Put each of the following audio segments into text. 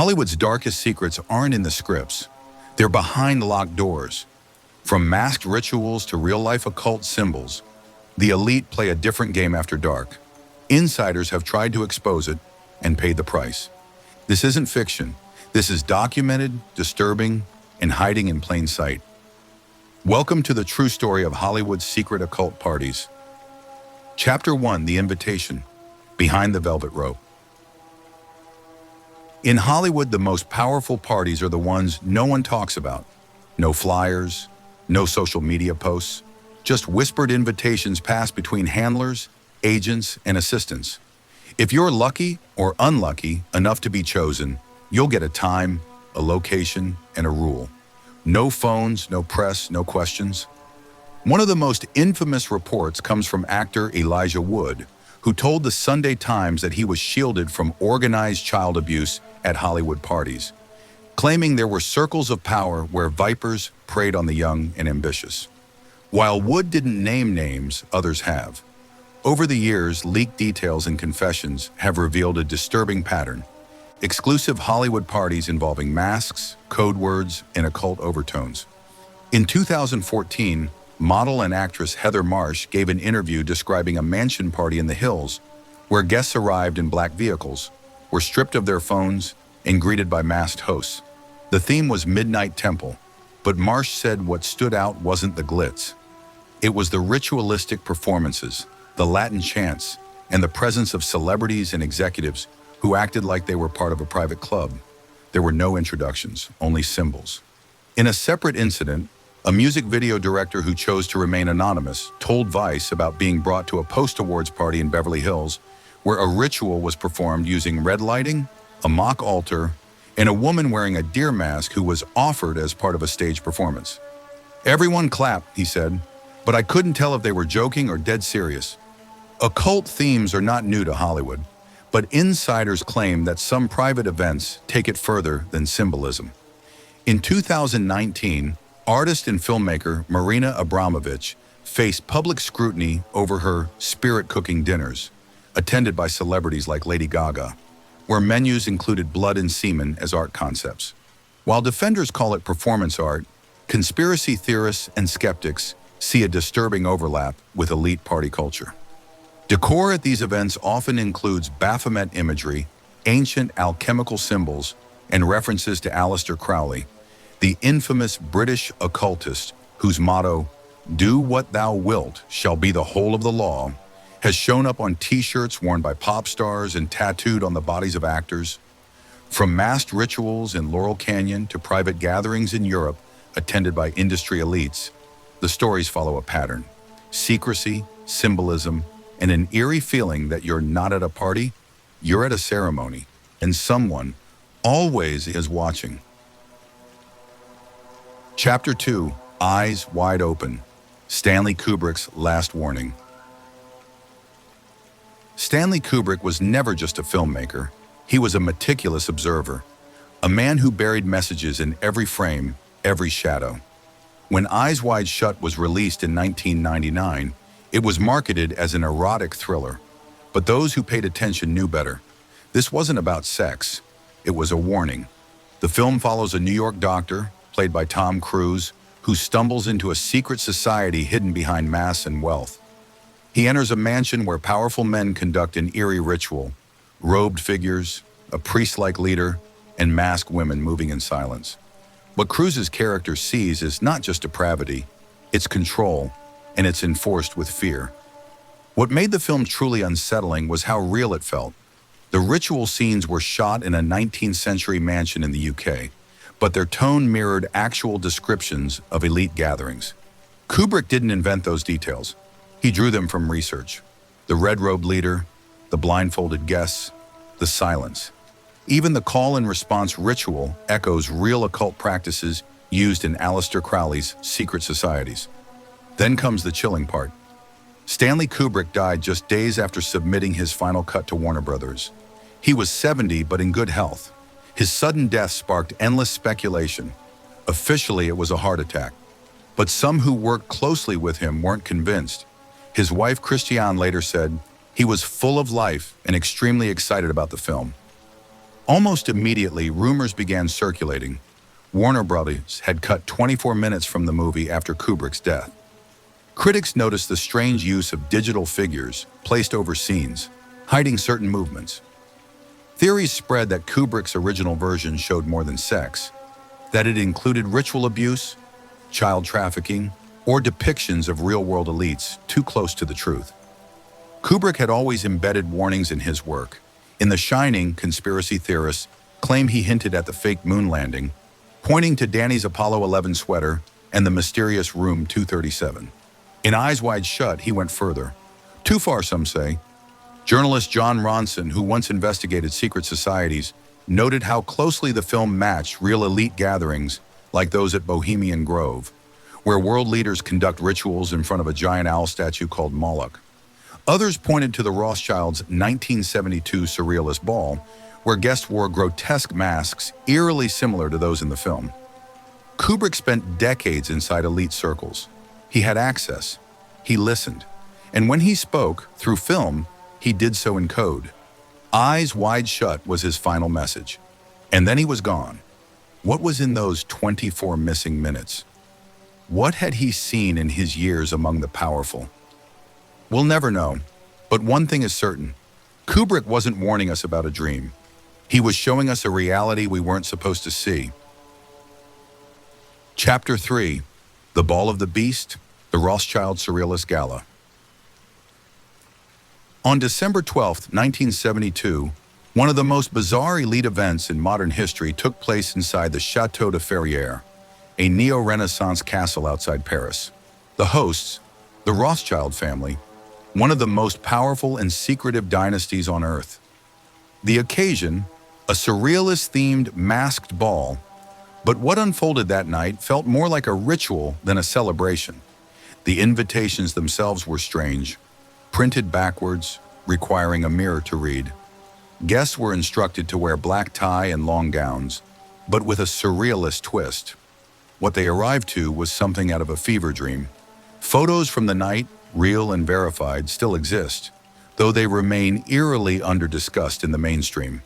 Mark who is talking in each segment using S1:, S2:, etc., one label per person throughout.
S1: Hollywood's darkest secrets aren't in the scripts. They're behind locked doors. From masked rituals to real-life occult symbols, the elite play a different game after dark. Insiders have tried to expose it and paid the price. This isn't fiction. This is documented, disturbing, and hiding in plain sight. Welcome to the true story of Hollywood's secret occult parties. Chapter 1: The Invitation. Behind the Velvet Rope. In Hollywood, the most powerful parties are the ones no one talks about. No flyers, no social media posts, just whispered invitations passed between handlers, agents, and assistants. If you're lucky or unlucky enough to be chosen, you'll get a time, a location, and a rule. No phones, no press, no questions. One of the most infamous reports comes from actor Elijah Wood, who told the Sunday Times that he was shielded from organized child abuse at Hollywood parties, claiming there were circles of power where vipers preyed on the young and ambitious. While Wood didn't name names, others have. Over the years, leaked details and confessions have revealed a disturbing pattern. Exclusive Hollywood parties involving masks, code words, and occult overtones. In 2014, model and actress Heather Marsh gave an interview describing a mansion party in the hills where guests arrived in black vehicles, were stripped of their phones, and greeted by masked hosts. The theme was Midnight Temple, but Marsh said what stood out wasn't the glitz. It was the ritualistic performances, the Latin chants, and the presence of celebrities and executives who acted like they were part of a private club. There were no introductions, only symbols. In a separate incident, a music video director who chose to remain anonymous told Vice about being brought to a post-awards party in Beverly Hills where a ritual was performed using red lighting, a mock altar, and a woman wearing a deer mask who was offered as part of a stage performance. "Everyone clapped," he said, "but I couldn't tell if they were joking or dead serious." Occult themes are not new to Hollywood, but insiders claim that some private events take it further than symbolism. In 2019, artist and filmmaker Marina Abramovich faced public scrutiny over her spirit cooking dinners, attended by celebrities like Lady Gaga, where menus included blood and semen as art concepts. While defenders call it performance art, conspiracy theorists and skeptics see a disturbing overlap with elite party culture. Decor at these events often includes Baphomet imagery, ancient alchemical symbols, and references to Aleister Crowley, the infamous British occultist whose motto, "Do what thou wilt shall be the whole of the law," has shown up on t-shirts worn by pop stars and tattooed on the bodies of actors. From masked rituals in Laurel Canyon to private gatherings in Europe attended by industry elites, the stories follow a pattern: secrecy, symbolism, and an eerie feeling that you're not at a party, you're at a ceremony, and someone always is watching. Chapter 2: Eyes Wide Open. Stanley Kubrick's Last Warning. Stanley Kubrick was never just a filmmaker. He was a meticulous observer, a man who buried messages in every frame, every shadow. When Eyes Wide Shut was released in 1999, it was marketed as an erotic thriller, but those who paid attention knew better. This wasn't about sex. It was a warning. The film follows a New York doctor, played by Tom Cruise, who stumbles into a secret society hidden behind mass and wealth. He enters a mansion where powerful men conduct an eerie ritual, robed figures, a priest-like leader, and masked women moving in silence. What Cruise's character sees is not just depravity, it's control, and it's enforced with fear. What made the film truly unsettling was how real it felt. The ritual scenes were shot in a 19th century mansion in the UK, but their tone mirrored actual descriptions of elite gatherings. Kubrick didn't invent those details. He drew them from research: the red-robed leader, the blindfolded guests, the silence. Even the call and response ritual echoes real occult practices used in Aleister Crowley's secret societies. Then comes the chilling part. Stanley Kubrick died just days after submitting his final cut to Warner Brothers. He was 70 but in good health. His sudden death sparked endless speculation. Officially, it was a heart attack, but some who worked closely with him weren't convinced. His wife, Christiane, later said, "He was full of life and extremely excited about the film." Almost immediately, rumors began circulating. Warner Brothers had cut 24 minutes from the movie after Kubrick's death. Critics noticed the strange use of digital figures placed over scenes, hiding certain movements. Theories spread that Kubrick's original version showed more than sex, that it included ritual abuse, child trafficking, or depictions of real-world elites too close to the truth. Kubrick had always embedded warnings in his work. In The Shining, conspiracy theorists claim he hinted at the fake moon landing, pointing to Danny's Apollo 11 sweater and the mysterious Room 237. In Eyes Wide Shut, he went further. Too far, some say. Journalist John Ronson, who once investigated secret societies, noted how closely the film matched real elite gatherings like those at Bohemian Grove, where world leaders conduct rituals in front of a giant owl statue called Moloch. Others pointed to the Rothschilds' 1972 Surrealist Ball, where guests wore grotesque masks eerily similar to those in the film. Kubrick spent decades inside elite circles. He had access. He listened. And when he spoke, through film, he did so in code. Eyes Wide Shut was his final message. And then he was gone. What was in those 24 missing minutes? What had he seen in his years among the powerful? We'll never know, but one thing is certain. Kubrick wasn't warning us about a dream. He was showing us a reality we weren't supposed to see. Chapter 3, The Ball of the Beast, the Rothschild Surrealist Gala. On December 12, 1972, one of the most bizarre elite events in modern history took place inside the Chateau de Ferrières, a neo-Renaissance castle outside Paris. The hosts, the Rothschild family, one of the most powerful and secretive dynasties on Earth. The occasion, a surrealist-themed masked ball, but what unfolded that night felt more like a ritual than a celebration. The invitations themselves were strange, printed backwards, requiring a mirror to read. Guests were instructed to wear black tie and long gowns, but with a surrealist twist. What they arrived to was something out of a fever dream. Photos from the night, real and verified, still exist, though they remain eerily under-discussed in the mainstream.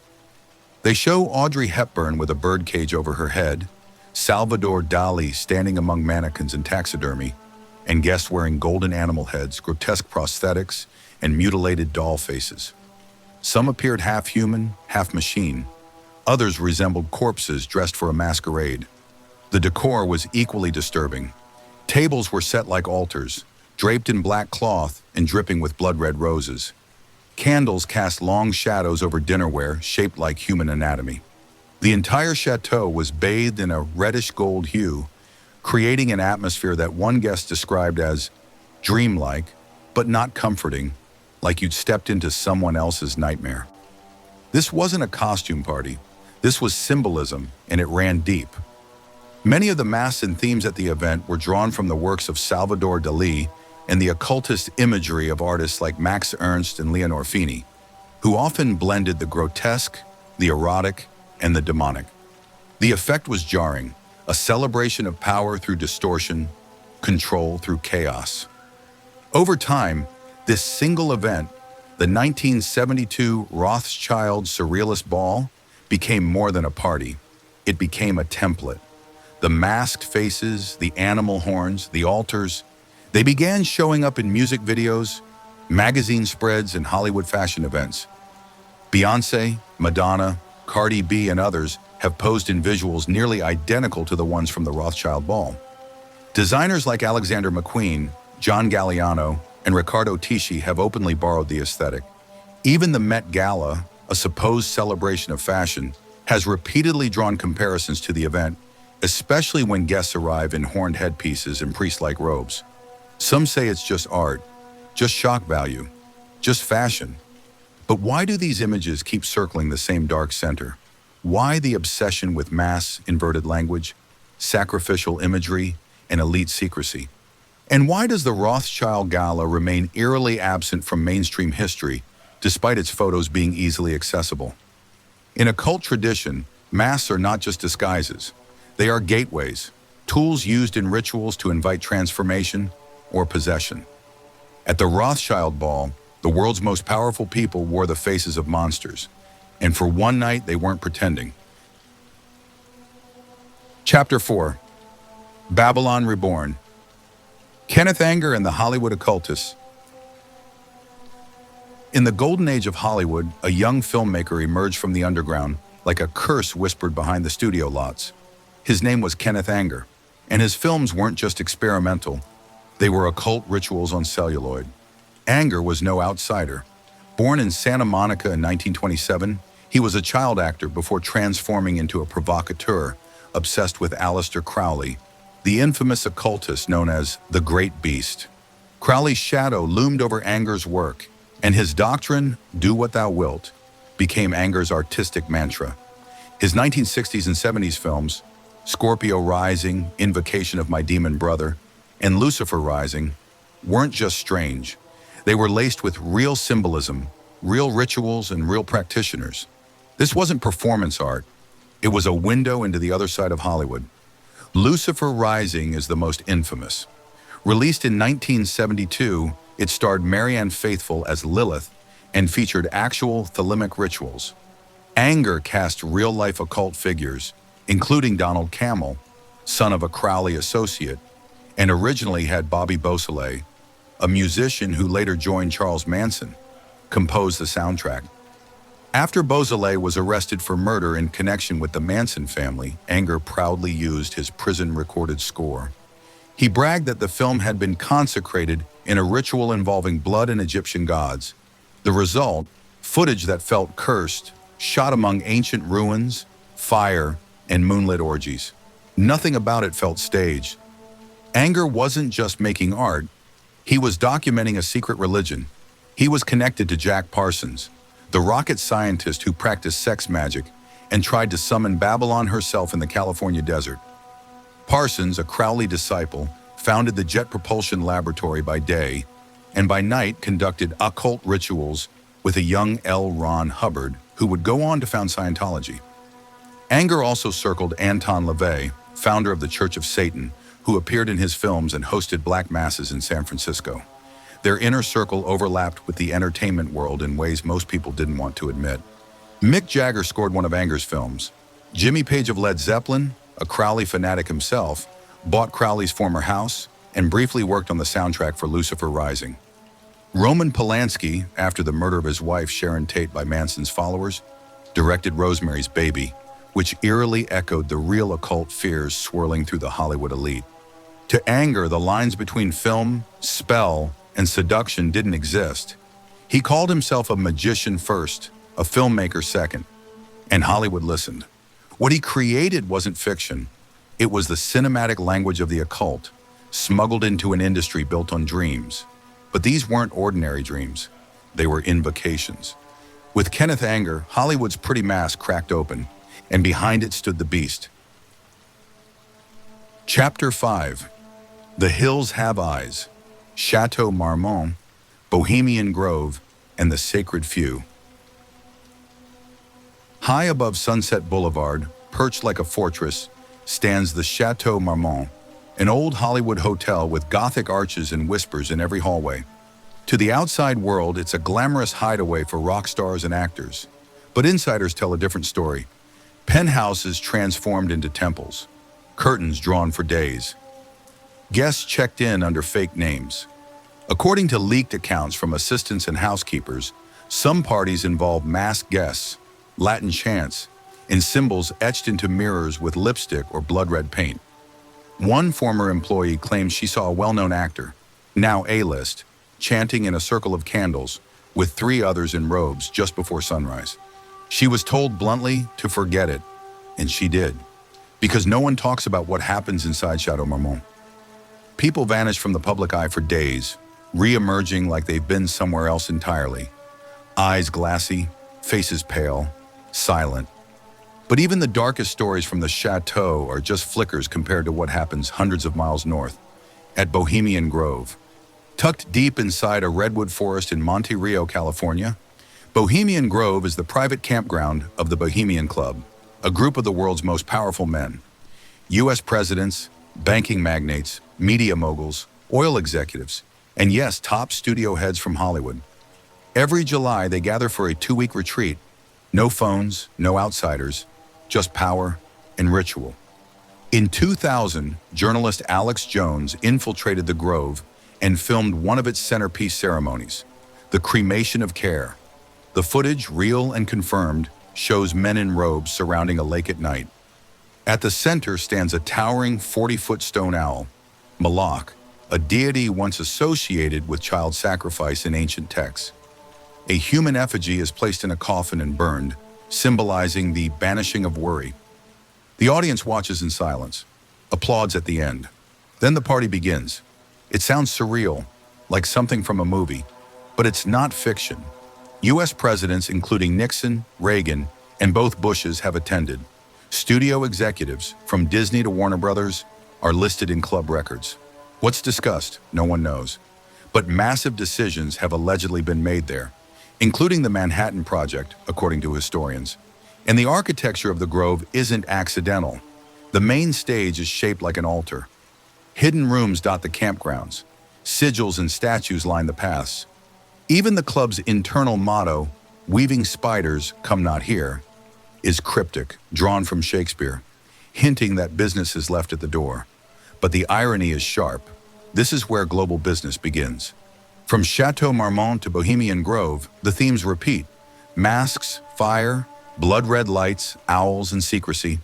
S1: They show Audrey Hepburn with a birdcage over her head, Salvador Dali standing among mannequins and taxidermy, and guests wearing golden animal heads, grotesque prosthetics, and mutilated doll faces. Some appeared half human, half machine. Others resembled corpses dressed for a masquerade. The decor was equally disturbing. Tables were set like altars, draped in black cloth and dripping with blood-red roses. Candles cast long shadows over dinnerware shaped like human anatomy. The entire chateau was bathed in a reddish-gold hue, creating an atmosphere that one guest described as dreamlike, but not comforting, like you'd stepped into someone else's nightmare. This wasn't a costume party. This was symbolism, and it ran deep. Many of the masks and themes at the event were drawn from the works of Salvador Dali and the occultist imagery of artists like Max Ernst and Leonore Feeney, who often blended the grotesque, the erotic, and the demonic. The effect was jarring, a celebration of power through distortion, control through chaos. Over time, this single event, the 1972 Rothschild Surrealist Ball, became more than a party. It became a template. The masked faces, the animal horns, the altars, they began showing up in music videos, magazine spreads, and Hollywood fashion events. Beyoncé, Madonna, Cardi B, and others have posed in visuals nearly identical to the ones from the Rothschild Ball. Designers like Alexander McQueen, John Galliano, and Riccardo Tisci have openly borrowed the aesthetic. Even the Met Gala, a supposed celebration of fashion, has repeatedly drawn comparisons to the event, especially when guests arrive in horned headpieces and priest-like robes. Some say it's just art, just shock value, just fashion. But why do these images keep circling the same dark center? Why the obsession with mass, inverted language, sacrificial imagery, and elite secrecy? And why does the Rothschild Gala remain eerily absent from mainstream history, despite its photos being easily accessible? In occult tradition, masks are not just disguises. They are gateways, tools used in rituals to invite transformation or possession. At the Rothschild Ball, the world's most powerful people wore the faces of monsters. And for one night, they weren't pretending. Chapter 4. Babylon Reborn. Kenneth Anger and the Hollywood Occultists. In the golden age of Hollywood, a young filmmaker emerged from the underground like a curse whispered behind the studio lots. His name was Kenneth Anger, and his films weren't just experimental. They were occult rituals on celluloid. Anger was no outsider. Born in Santa Monica in 1927, he was a child actor before transforming into a provocateur obsessed with Aleister Crowley, the infamous occultist known as the Great Beast. Crowley's shadow loomed over Anger's work, and his doctrine, "Do what thou wilt," became Anger's artistic mantra. His 1960s and 70s films, Scorpio Rising, Invocation of My Demon Brother, and Lucifer Rising, weren't just strange. They were laced with real symbolism, real rituals, and real practitioners. This wasn't performance art. It was a window into the other side of Hollywood. Lucifer Rising is the most infamous. Released in 1972, it starred Marianne Faithfull as Lilith and featured actual thelemic rituals. Anger cast real-life occult figures, including Donald Cammell, son of a Crowley associate, and originally had Bobby Beausoleil, a musician who later joined Charles Manson, compose the soundtrack. After Beausoleil was arrested for murder in connection with the Manson family, Anger proudly used his prison-recorded score. He bragged that the film had been consecrated in a ritual involving blood and Egyptian gods. The result, footage that felt cursed, shot among ancient ruins, fire, and moonlit orgies. Nothing about it felt staged. Anger wasn't just making art, he was documenting a secret religion. He was connected to Jack Parsons, the rocket scientist who practiced sex magic and tried to summon Babylon herself in the California desert. Parsons, a Crowley disciple, founded the Jet Propulsion Laboratory by day, and by night conducted occult rituals with a young L. Ron Hubbard, who would go on to found Scientology. Anger also circled Anton LaVey, founder of the Church of Satan, who appeared in his films and hosted black masses in San Francisco. Their inner circle overlapped with the entertainment world in ways most people didn't want to admit. Mick Jagger scored one of Anger's films. Jimmy Page of Led Zeppelin, a Crowley fanatic himself, bought Crowley's former house and briefly worked on the soundtrack for Lucifer Rising. Roman Polanski, after the murder of his wife Sharon Tate by Manson's followers, directed Rosemary's Baby, which eerily echoed the real occult fears swirling through the Hollywood elite. To Anger, the lines between film, spell, and seduction didn't exist. He called himself a magician first, a filmmaker second, and Hollywood listened. What he created wasn't fiction. It was the cinematic language of the occult, smuggled into an industry built on dreams. But these weren't ordinary dreams. They were invocations. With Kenneth Anger, Hollywood's pretty mask cracked open, and behind it stood the beast. Chapter 5. The Hills Have Eyes. Chateau Marmont, Bohemian Grove, and the Sacred Few. High above Sunset Boulevard, perched like a fortress, stands the Chateau Marmont, an old Hollywood hotel with Gothic arches and whispers in every hallway. To the outside world, it's a glamorous hideaway for rock stars and actors. But insiders tell a different story. Penthouses transformed into temples, curtains drawn for days. Guests checked in under fake names. According to leaked accounts from assistants and housekeepers, some parties involve masked guests, Latin chants, and symbols etched into mirrors with lipstick or blood-red paint. One former employee claims she saw a well-known actor, now A-list, chanting in a circle of candles with 3 others in robes just before sunrise. She was told bluntly to forget it, and she did, because no one talks about what happens inside Chateau Marmont. People vanish from the public eye for days, re-emerging like they've been somewhere else entirely. Eyes glassy, faces pale, silent. But even the darkest stories from the Chateau are just flickers compared to what happens hundreds of miles north, at Bohemian Grove. Tucked deep inside a redwood forest in Monte Rio, California, Bohemian Grove is the private campground of the Bohemian Club, a group of the world's most powerful men. U.S. presidents, banking magnates, media moguls, oil executives, and yes, top studio heads from Hollywood. Every July, they gather for a 2-week retreat, No phones, no outsiders, just power and ritual. In 2000, journalist Alex Jones infiltrated the Grove and filmed one of its centerpiece ceremonies, the cremation of care. The footage, real and confirmed, shows men in robes surrounding a lake at night. At the center stands a towering 40-foot stone owl, Moloch, a deity once associated with child sacrifice in ancient texts. A human effigy is placed in a coffin and burned, symbolizing the banishing of worry. The audience watches in silence, applauds at the end. Then the party begins. It sounds surreal, like something from a movie, but it's not fiction. U.S. presidents, including Nixon, Reagan, and both Bushes, have attended. Studio executives, from Disney to Warner Brothers, are listed in club records. What's discussed, no one knows. But massive decisions have allegedly been made there, including the Manhattan Project, according to historians. And the architecture of the Grove isn't accidental. The main stage is shaped like an altar. Hidden rooms dot the campgrounds. Sigils and statues line the paths. Even the club's internal motto, "Weaving spiders, come not here," is cryptic, drawn from Shakespeare, hinting that business is left at the door. But the irony is sharp. This is where global business begins. From Chateau Marmont to Bohemian Grove, the themes repeat. Masks, fire, blood-red lights, owls, and secrecy.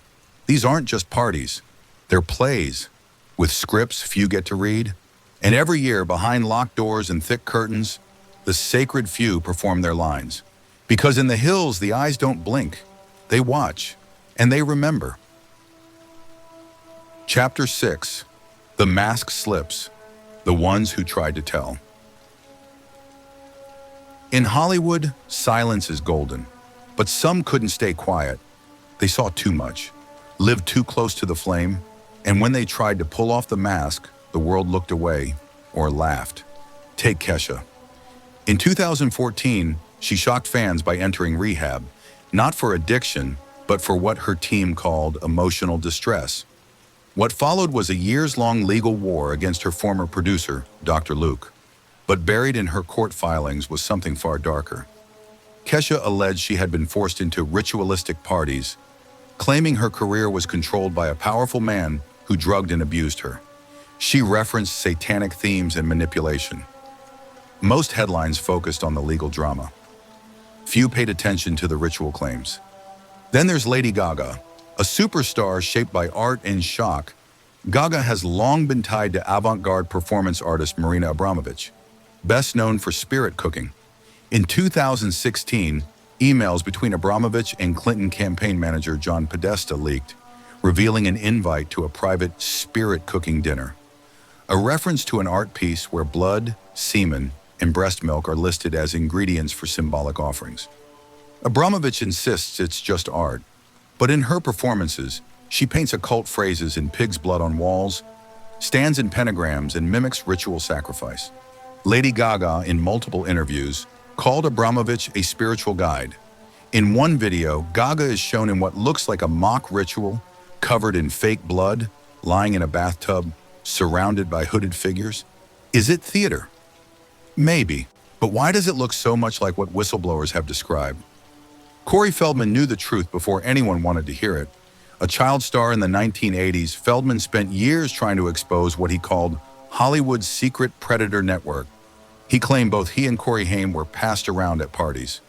S1: These aren't just parties. They're plays, with scripts few get to read. And every year, behind locked doors and thick curtains, the sacred few perform their lines. Because in the hills, the eyes don't blink. They watch, and they remember. Chapter 6. The Mask Slips. The Ones Who Tried to Tell. In Hollywood, silence is golden. But some couldn't stay quiet. They saw too much, lived too close to the flame, and when they tried to pull off the mask, the world looked away or laughed. Take Kesha. In 2014, she shocked fans by entering rehab, not for addiction, but for what her team called emotional distress. What followed was a years-long legal war against her former producer, Dr. Luke. But buried in her court filings was something far darker. Kesha alleged she had been forced into ritualistic parties, claiming her career was controlled by a powerful man who drugged and abused her. She referenced satanic themes and manipulation. Most headlines focused on the legal drama. Few paid attention to the ritual claims. Then there's Lady Gaga, a superstar shaped by art and shock. Gaga has long been tied to avant-garde performance artist Marina Abramovich, best known for spirit cooking. In 2016, emails between Abramovich and Clinton campaign manager John Podesta leaked, revealing an invite to a private spirit cooking dinner. A reference to an art piece where blood, semen, and breast milk are listed as ingredients for symbolic offerings. Abramovich insists it's just art, but in her performances, she paints occult phrases in pig's blood on walls, stands in pentagrams, and mimics ritual sacrifice. Lady Gaga, in multiple interviews, called Abramovich a spiritual guide. In one video, Gaga is shown in what looks like a mock ritual, covered in fake blood, lying in a bathtub, surrounded by hooded figures. Is it theater? Maybe, but why does it look so much like what whistleblowers have described? Corey Feldman knew the truth before anyone wanted to hear it. A child star in the 1980s, Feldman spent years trying to expose what he called Hollywood's secret predator network. He claimed both he and Corey Haim were passed around at parties.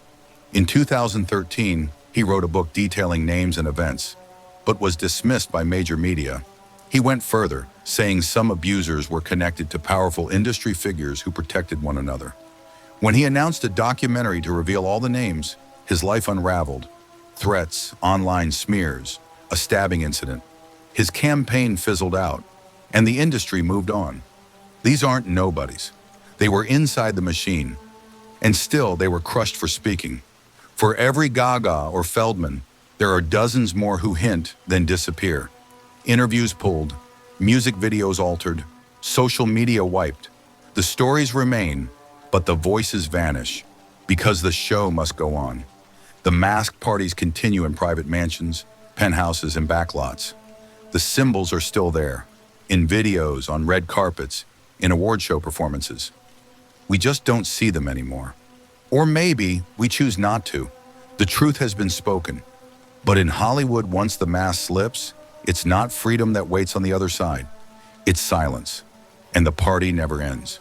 S1: In 2013, he wrote a book detailing names and events, but was dismissed by major media. He went further, saying some abusers were connected to powerful industry figures who protected one another. When he announced a documentary to reveal all the names, his life unraveled. Threats, online smears, a stabbing incident. His campaign fizzled out, and the industry moved on. These aren't nobodies. They were inside the machine, and still they were crushed for speaking. For every Gaga or Feldman, there are dozens more who hint, then disappear. Interviews pulled, music videos altered, social media wiped. The stories remain, but the voices vanish, because the show must go on. The masked parties continue in private mansions, penthouses, and backlots. The symbols are still there, in videos, on red carpets, in award show performances. We just don't see them anymore. Or maybe we choose not to. The truth has been spoken. But in Hollywood, once the mask slips, it's not freedom that waits on the other side. It's silence. And the party never ends.